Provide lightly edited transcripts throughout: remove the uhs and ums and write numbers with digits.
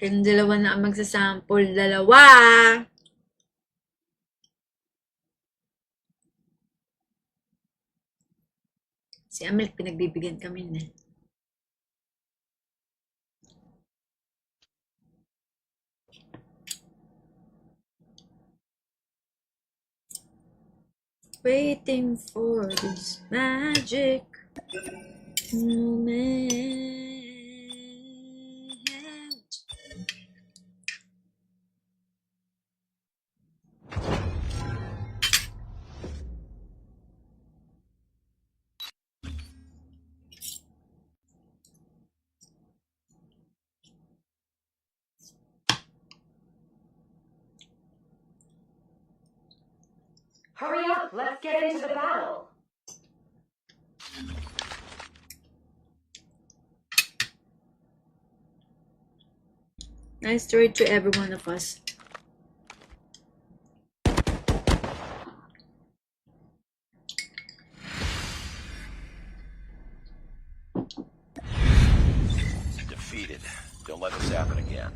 Kayong dalawa na ang magsasample. Dalawa! Si Amel, pinagbibigyan kami na. Waiting for this magic moment. Hurry up, let's get into the battle. Nice story to every one of us. Defeated. Don't let this happen again.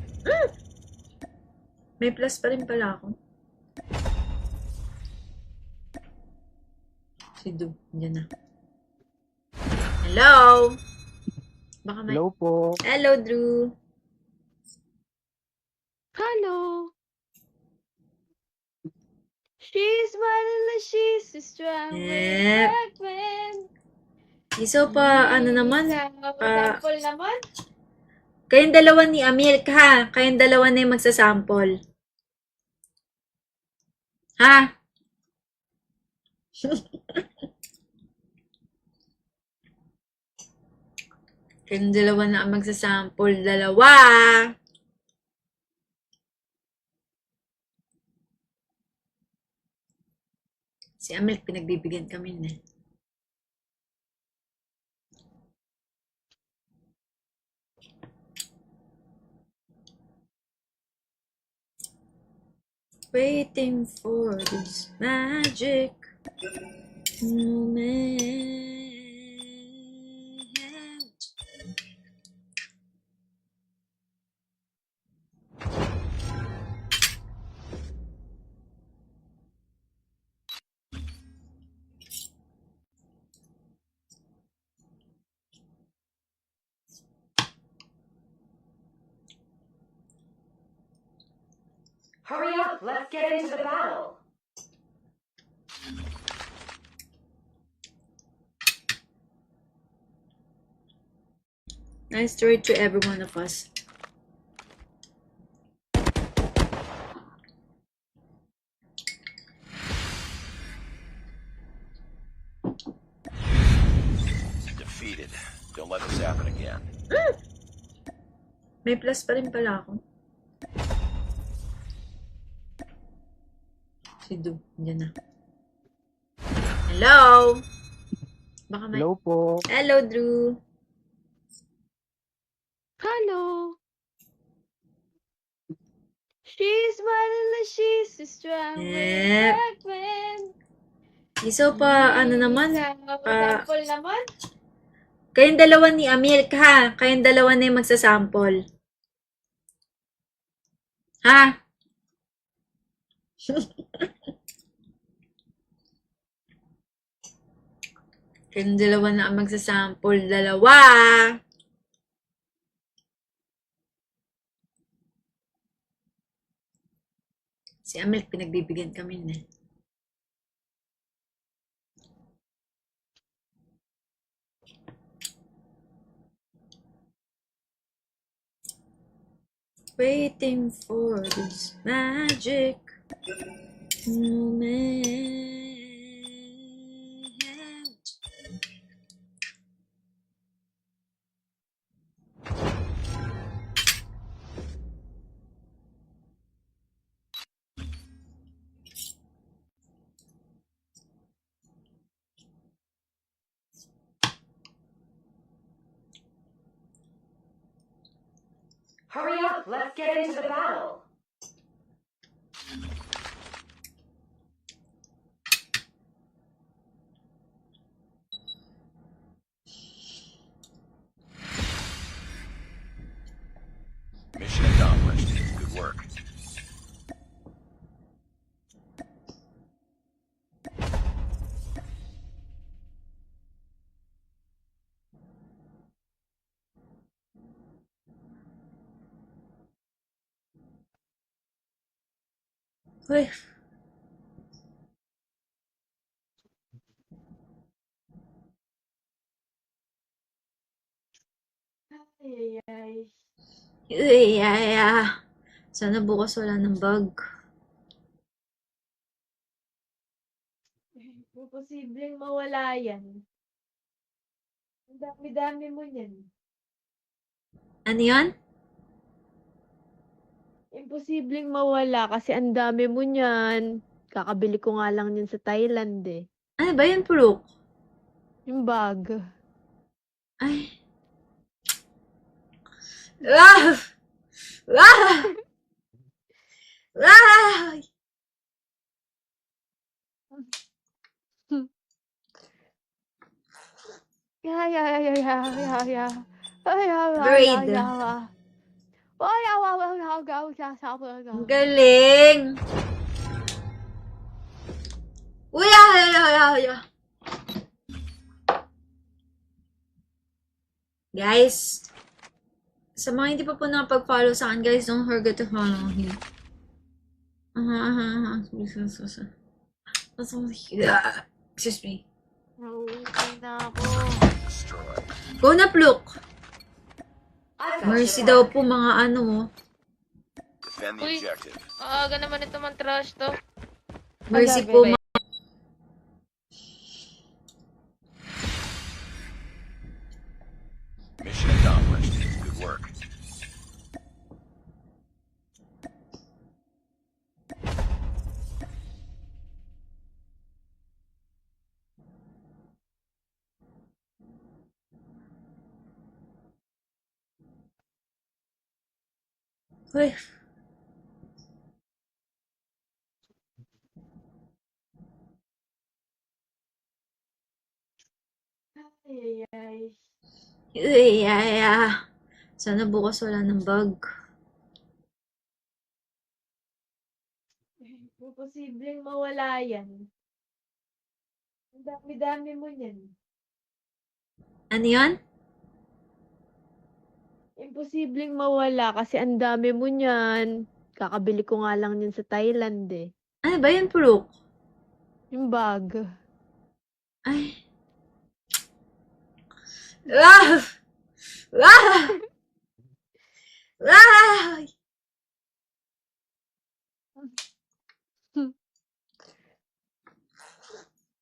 May plus pa rin pala ako. Si Du, dyan na. Hello! Baka may... Hello po. Hello, Drew! Hello. She's smiling, she's strong. Yep. Iso pa, ano naman? Sample naman. Kayong dalawa ni Amir, ha? Kayong dalawa na yung magsasample. Ha? Kayong dalawa na ang magsasample. Dalawa! Si Amel, pinagbibigyan kami na. Waiting for this magic moment. Hurry up, let's get into the battle. Nice story to every one of us. Defeated. Don't let this happen again. May plus pa rin pala ako. Si Du, dyan na. Hello! Baka may... Hello po. Hello, Drew! Hello. She's smiling, she's strong. Yep. Iso pa, ano naman? Sample naman. Kayong dalawa ni Amir, ha? Kayong dalawa na yung magsasample. Ha? Kayong dalawa na ang magsasample. Dalawa! Si Amel, pinagbibigyan kami na. Waiting for this magic moment. Hurry up, let's get into the battle. Uy, Ay, ay, ay. uy, ay, Sana bukas wala ng bug. Imposibleng mawala yan. Ang dami-dami mo yan. Ano yun? Imposibleng mawala kasi ang dami mo niyan. Kakabili ko nga lang yun sa Thailand eh. Ano ba yun, Pulok? Yung bag. Ay. Ah! Ah! Ah! Yeah, yeah, yeah, yeah, yeah, yeah. Ay, Braid. Ang galing! Uy, Guys, sa mga hindi pa po nakapag-follow sa akin, guys, don't forget to follow me. Excuse me. Nauutay na ako. Destroy. Go na, Pluk! I've got Mercy your daw back. po, mga ano. Defend the Uy. objective. Aga naman ito man trash to. Mercy Aga, po, bebe. Mission accomplished. Good work. Uy, Ay, ay, ay. uy, ay, Sana bukas wala ng bug. Imposibleng mawala yan. Ang dami-dami mo yan. Ano yun? Imposibleng mawala kasi ang dami mo niyan. Kakabili ko nga lang yun sa Thailand eh. Ano ba yun, Pulok? Yung bag. Ay. Ah! Ah! Ah!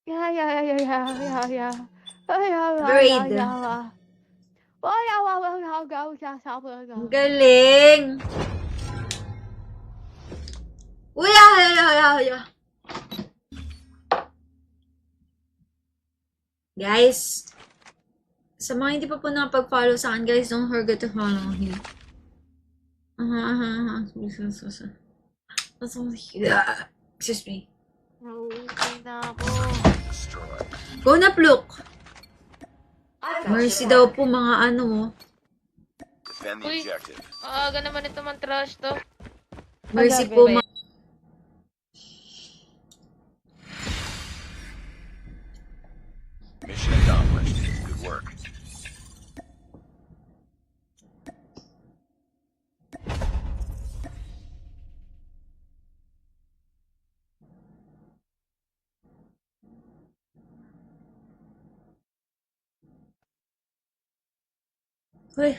Yeah, yeah, yeah, yeah, yeah, yeah. Ay, Braid. Ang galing! Uy, Guys, sa mga hindi pa po nakapag-follow sa akin, guys, don't forget to follow me. Excuse me. Nauutay na ako. Destroy. Go na, Pluk! I've got Mercy your daw back. po, mga ano. Defend the Uy. objective. Aga naman ito man trash to. Mercy Aga, po, bebe. mga... Mission accomplished. Good work. Uy,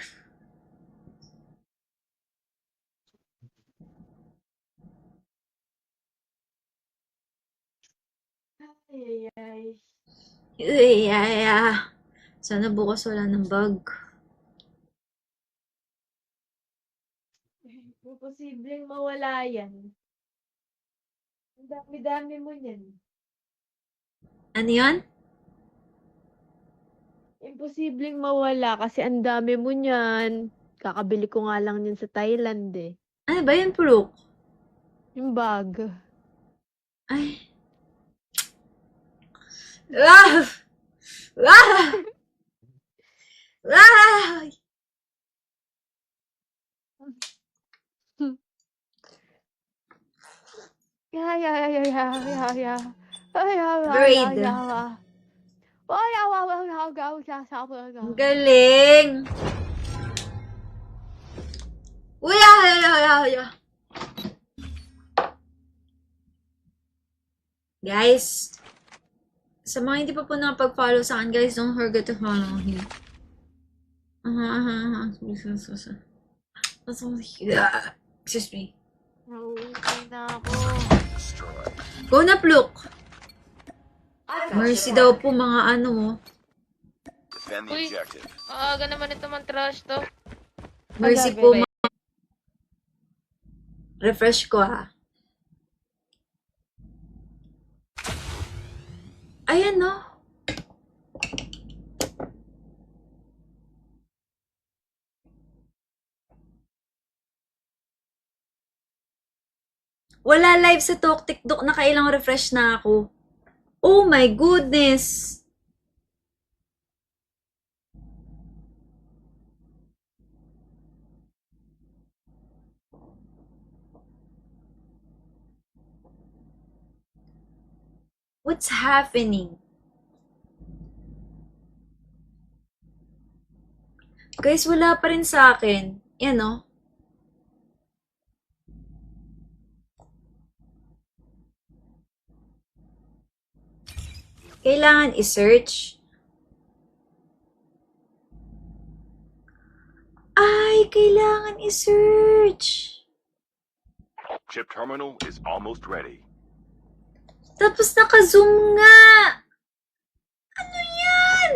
Ay, ay, ay. uy, ay, Sana bukas wala ng bug. Imposibleng mawala yan. Ang dami-dami mo yan. Ano yun? Imposibleng mawala kasi ang dami mo niyan. Kakabili ko nga lang yun sa Thailand eh. Ano ba yun, Pulok? Yung bag. Ay. Ah! Ah! Ah! Yeah, yeah, yeah, yeah, yeah, yeah. Ay, Braid. Ang Ang galing! Uy, Guys, sa mga hindi pa po nakapag-follow sa akin, guys, don't forget to follow him. Excuse me. Nauutay na ako. Destroyed. Go na, Pluk! I've got Mercy your daw back. po, mga ano mo. Defend the Uy. objective. Aga naman ito man trash to. Mercy Aga, po, bebe. refresh ko, ha. Ayan, no? Wala live sa TikTok, nakailang refresh na ako. Oh my goodness! What's happening? Guys, wala pa rin sa akin. Yan, no? Kailangan i-search. Ay, kailangan i-search. Chip terminal is almost ready. Tapos naka-zoom nga. Ano yan?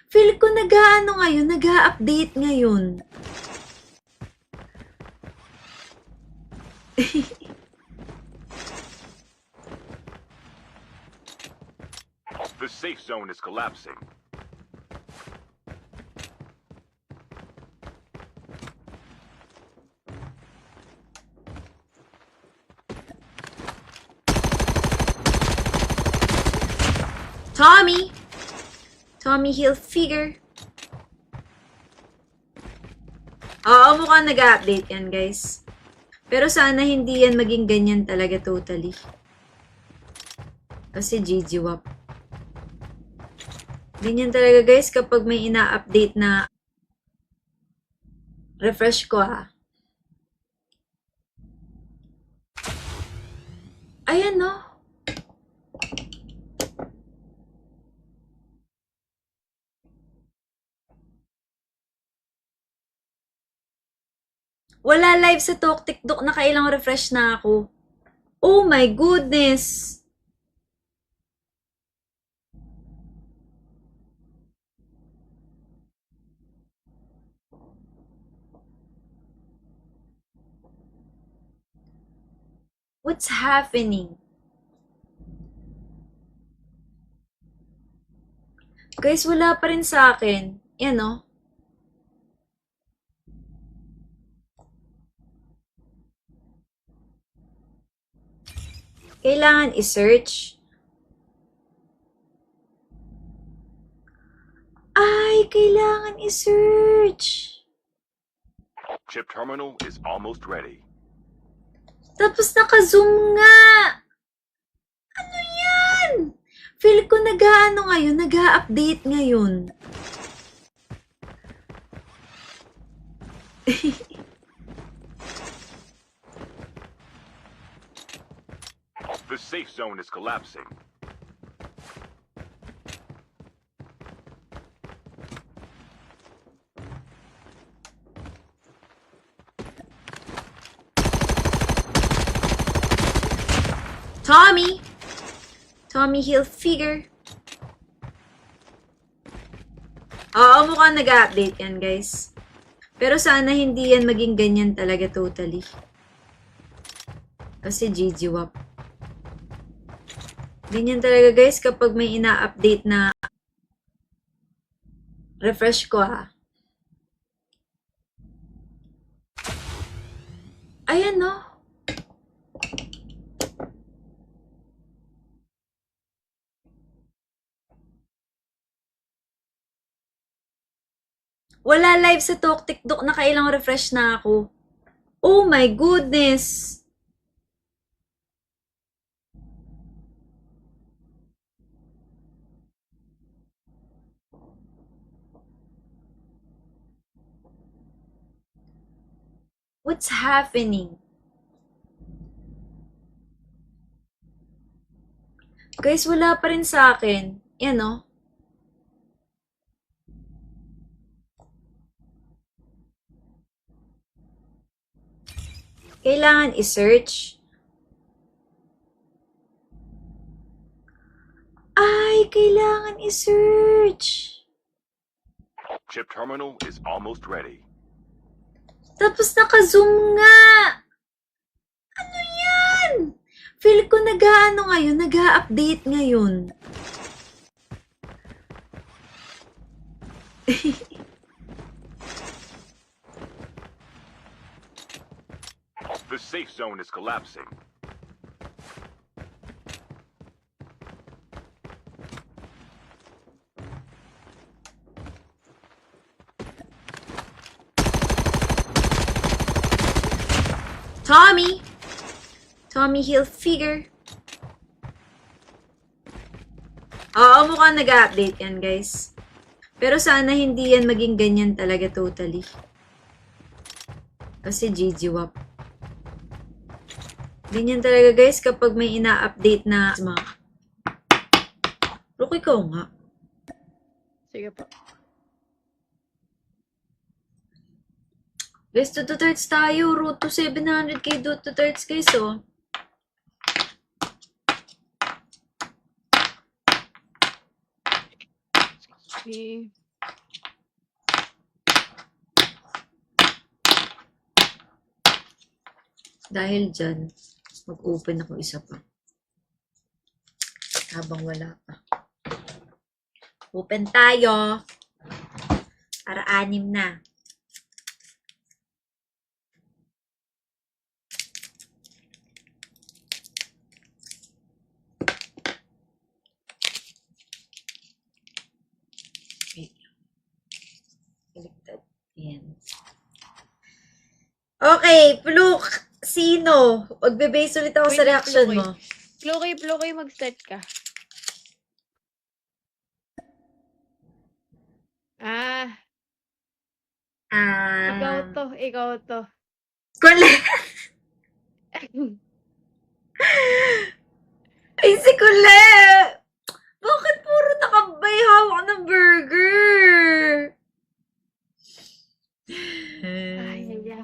Feel ko nag-ano ngayon, nag-update ngayon. The safe zone is collapsing. Tommy! Tommy Hilfiger. Oo, mukhang nag-update yan, guys. Pero sana hindi yan maging ganyan talaga totally. Kasi GG WAP. Ganyan talaga, guys, kapag may ina-update na refresh ko, ha. Ayan, no? Wala live sa TikTok, nakailang refresh na ako. Oh my goodness! What's happening? Guys, wala pa rin sa akin. Yan, no? Kailangan i-search. Ay, kailangan i-search. Chip terminal is almost ready. Tapos naka-zoom nga. Ano yan? Feel ko nag-ano ngayon, nag-update ngayon. The safe zone is collapsing. Tommy! Tommy Hilfiger. Oo, mukhang nag-update yan, guys. Pero sana hindi yan maging ganyan talaga totally. Kasi GG WAP. Ganyan talaga, guys, kapag may ina-update na refresh ko, ha. Ayan, no? Wala live sa TikTok, nakailang refresh na ako. Oh my goodness! What's happening? Guys, wala pa rin sa akin. Yan, oh. Kailangan i-search. Ay, kailangan i-search. Chip terminal is almost ready. Tapos naka-zoom nga. Ano yan? Feel ko nag-ano ngayon, nag-update ngayon. The safe zone is collapsing. Tommy! Tommy Hilfiger. Oo, mukhang nag-update yan, guys. Pero sana hindi yan maging ganyan talaga totally. Kasi GG-WAP. Ganyan talaga, guys, kapag may ina-update na Rook, ikaw nga. Sige po. Guys, tututarts tayo. Road to 700k tututarts, guys, oh. Okay. Dahil dyan, mag-open ako isa pa. Habang wala pa. Open tayo. Para 6 na. Wait. Baliktad. Yan. Okay, Pluk. Sino? Magbe-base ulit ako sa Wait, reaction Plukoy. mo. Plukoy, mag-start ka. Ah, ikaw to. Kule. Ay, si Kule! Bakit puro nakabay hawak ng burger? Ay, ay, ay.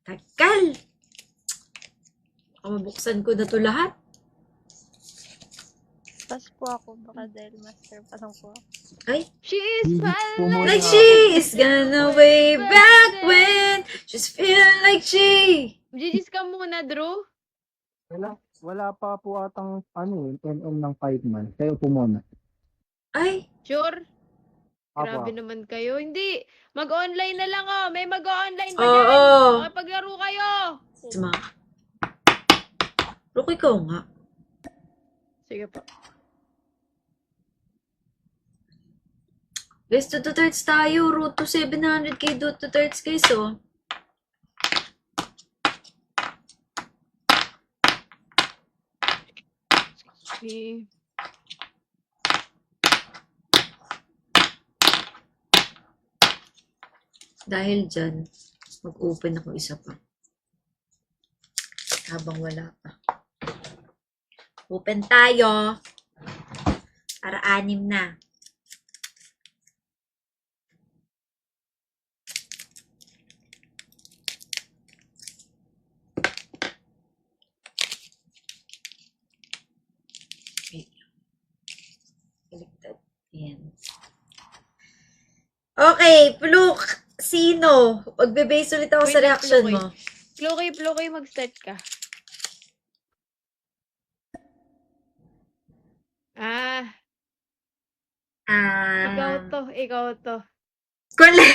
Tagal! Mabuksan ko na to lahat. Pas po ako, baka dahil master pa lang po ako. Ay, She is fine like she is gonna way back when she's feeling like she. Gigis ka muna, Drew. Wala pa po atang MM ng 5 man. Kayo po muna. Ay, Sure? Apo. Grabe naman kayo. Hindi. Mag-online na lang, oh. May mag-online pa Oo. dyan. Makipaglaro kayo. sama. Rook, ikaw nga. Sige po. Guys, tututarts tayo. Road to 700k tututarts, guys, oh. Okay. Dahil dyan, mag-open ako isa pa. Habang wala pa. Open tayo. Para 6 na. Wait. Baliktad. Yan. Okay, Pluk. Sino? Magbe-base ulit ako Wait, sa reaction Plukoy. mo. Plukoy, mag-start ka. Ah, ikaw to. Kule.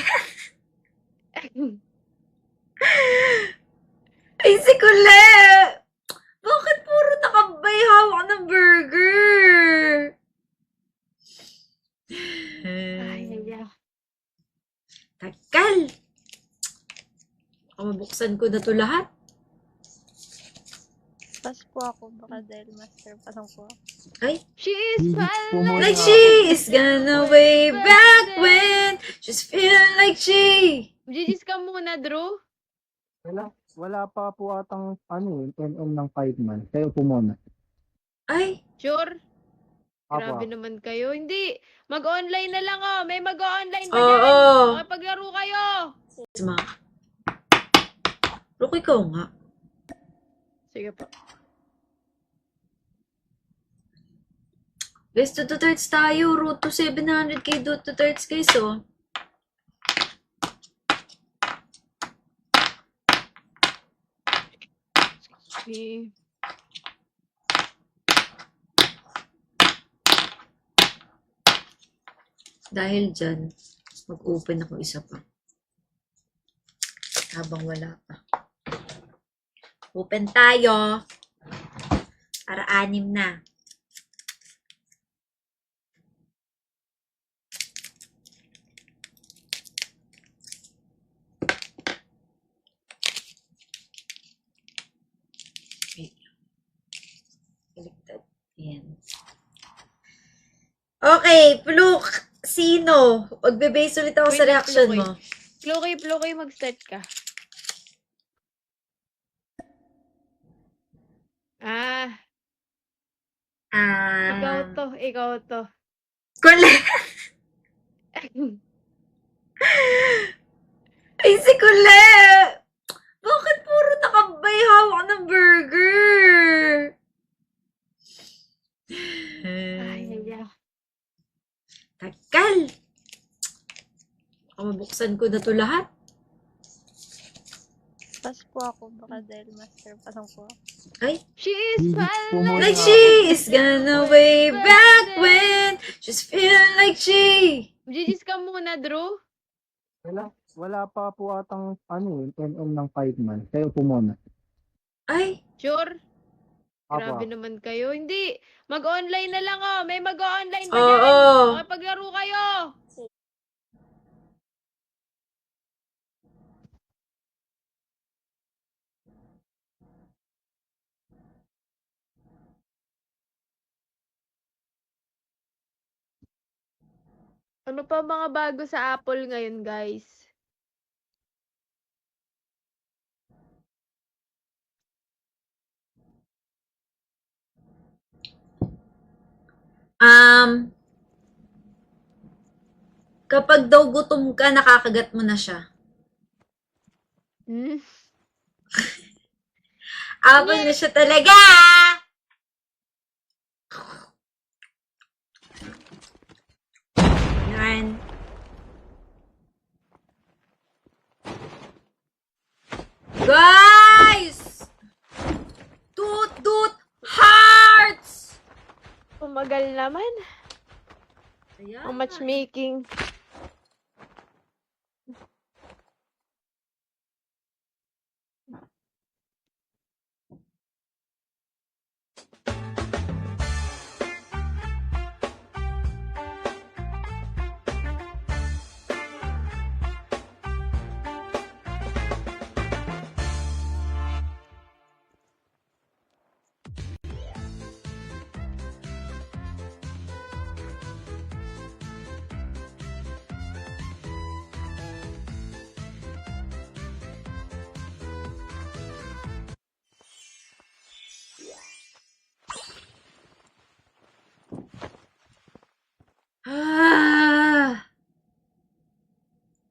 Ay, si Kule! Bakit puro nakabay hawak ng burger? Ay, ay, ay. Tagal! Mabuksan ko na to lahat. Pas po ako, baka dahil master pa lang po ako. Ay, She is fine like she is gonna way back when she's feeling like she. Gigis ka muna, Drew. Wala pa po atang MM ng 5 man. Kayo po muna. Ay, Sure? Apo. Grabe naman kayo. Hindi. Mag-online na lang oh. May mag-online pa Oo. dyan. Makipaglaro kayo. Ma. Rook, ikaw nga. Sige po. Guys, to thirds tayo. Root to 700k to thirds, guys, oh. Okay. Dahil dyan, mag-open ako isa pa. Habang wala pa. Open tayo. Para 6 na. Wait. Baliktad. Ayan. Okay, Pluk. Sino? Magbe-base ulit ako Wait, sa reaction Plukoy. mo. Plukoy, mag-start ka. Ah, ikaw to. Kule. Ay, si Kule! Bakit puro nakabay hawak ng burger? Ay. Tagal! Mabuksan ko na to lahat. Pas po ako, baka dahil master pa lang po ako. Ay, She is fine. like she is gonna way back when she's feeling like she. Gigis ka muna, Drew. Wala pa po atang MM ng 5 man. Kayo po muna. Ay, Sure? Apo. Grabe naman kayo. Hindi. Mag-online na lang oh. May mag-online pa Oo. dyan. Makipaglaro kayo. Ano pa mga bago sa Apple ngayon, guys? kapag daw gutom ka, nakakagat mo na siya. Hmm? Apple na siya talaga! Yan. Guys! Toot hearts! Umagal naman. Ayan. Ang matchmaking.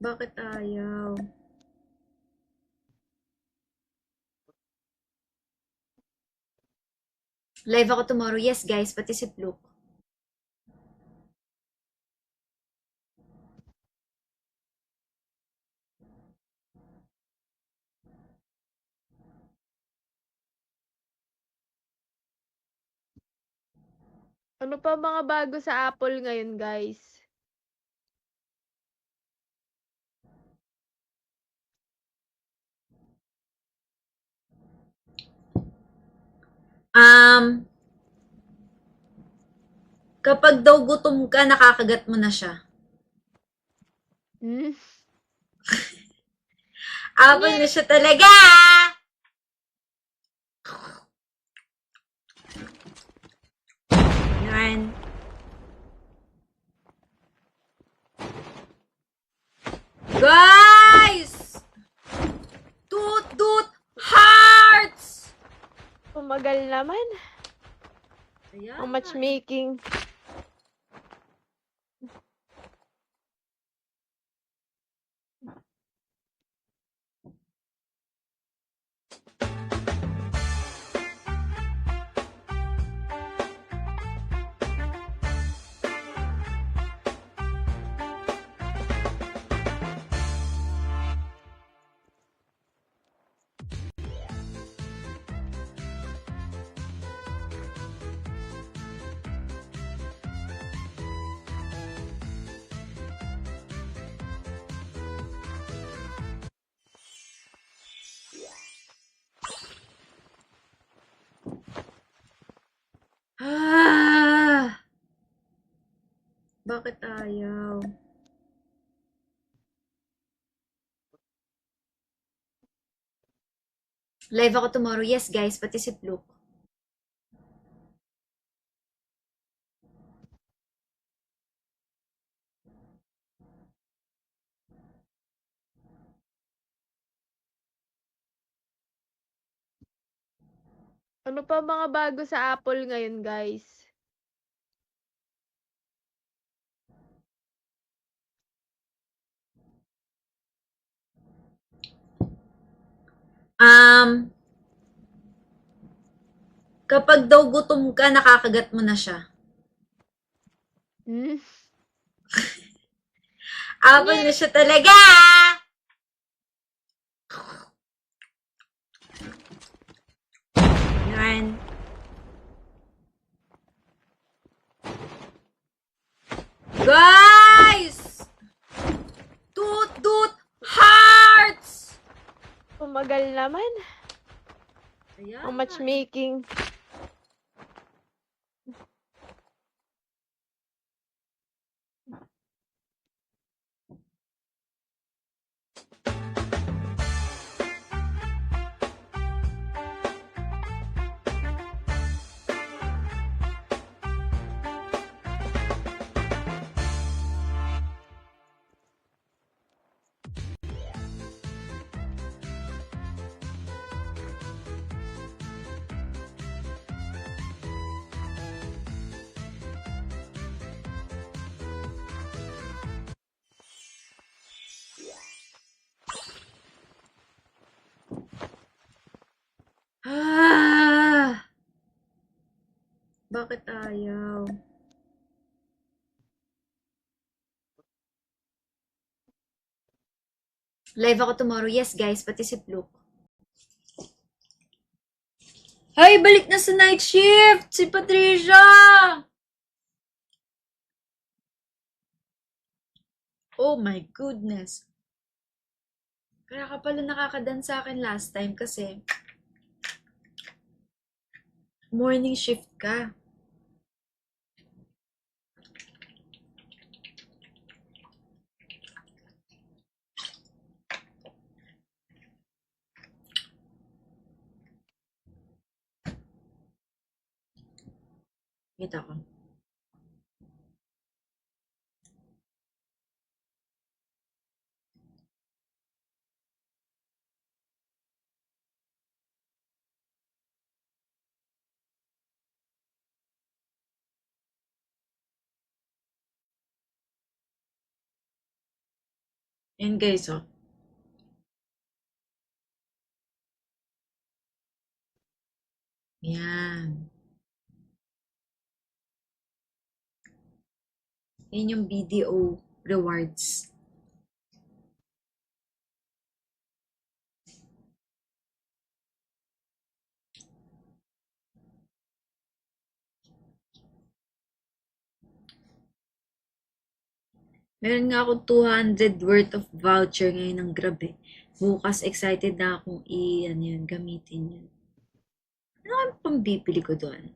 Bakit ayaw? Live ako tomorrow. Yes, guys. Pati si Fluke. Ano pa mga bago sa Apple ngayon, guys? Kapag daw gutom ka, nakakagat mo na siya. Hmm? Apple na siya talaga! Yan. Guys! Toot hearts! Umagal naman. Ayan. Ang matchmaking. Ah! Bakit ayaw? Live ako tomorrow. Yes, guys. Pati si Fluke. Ano pa mga bago sa Apple ngayon, guys? Kapag daw gutom ka, nakakagat mo na siya. Hmm? Apple na siya talaga! Yan. Guys! Toot hearts! Tumagal naman. Ayan. Ang matchmaking. Ah! Bakit ayaw? Live ako tomorrow. Yes, guys. Pati si Fluke. Hay, balik na sa night shift! Si Patricia! Oh my goodness. Kaya ka pala nakakadan sa akin last time kasi morning shift ka. Kita ko. Yan guys, oh. Yan. Yan yung BDO rewards. Meron nga akong 200 worth of voucher ngayon ng Grab eh. Bukas excited na akong gamitin yun. Ano kaya pang bibili ko doon?